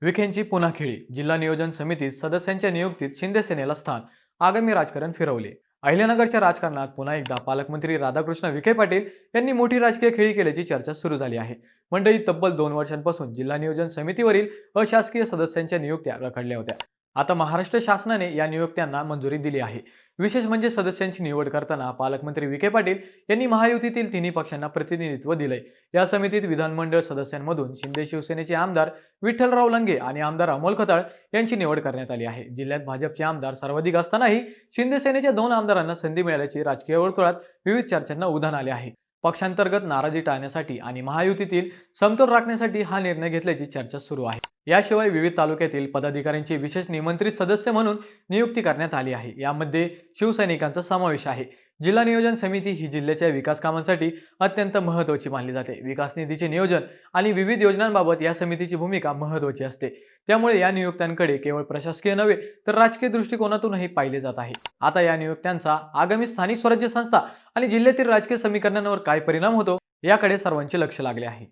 विखेंची पुन्हा खेळी. जिल्हा नियोजन समितीत सदस्यांच्या नियुक्तीत शिंदे सेनेला स्थान. आगामी राजकारण फिरवले. अहिल्यानगरच्या राजकारणात पुन्हा एकदा पालकमंत्री राधाकृष्ण विखे पाटील यांनी मोठी राजकीय खेळी केल्याची चर्चा सुरू झाली आहे. मंडळी, तब्बल 2 वर्षांपासून जिल्हा नियोजन समितीवरील अशासकीय सदस्यांच्या नियुक्त्या रखडल्या होत्या. आता महाराष्ट्र शासनाने या नियुक्त्यांना मंजुरी दिली आहे. विशेष म्हणजे सदस्यांची निवड करताना पालकमंत्री विखे पाटील यांनी महायुतीतील तिन्ही पक्षांना प्रतिनिधित्व दिलंय. या समितीत विधानमंडळ सदस्यांमधून शिंदे शिवसेनेचे आमदार विठ्ठलराव लंगे आणि आमदार अमोल खताळ यांची निवड करण्यात आली आहे. जिल्ह्यात भाजपचे आमदार सर्वाधिक असतानाही शिंदे सेनेच्या 2 आमदारांना संधी मिळाल्याची राजकीय वर्तुळात विविध चर्चांना उधाण आले आहे. पक्षांतर्गत नाराजी टाळण्यासाठी आणि महायुतीतील समतोल राखण्यासाठी हा निर्णय घेतल्याची चर्चा सुरू आहे. याशिवाय विविध तालुक्यातील पदाधिकाऱ्यांची विशेष निमंत्रित सदस्य म्हणून नियुक्ती करण्यात आली आहे. यामध्ये शिवसैनिकांचा समावेश आहे. जिल्हा नियोजन समिती ही जिल्ह्याच्या विकास कामांसाठी अत्यंत महत्त्वाची मानली जाते. विकास निधीचे नियोजन आणि विविध योजनांबाबत या समितीची भूमिका महत्त्वाची असते. त्यामुळे या नियुक्त्यांकडे केवळ प्रशासकीय नव्हे तर राजकीय दृष्टिकोनातूनही पाहिले जात आहे. आता या नियुक्त्यांचा आगामी स्थानिक स्वराज्य संस्था आणि जिल्ह्यातील राजकीय समीकरणांवर काय परिणाम होतो याकडे सर्वांचे लक्ष लागले आहे.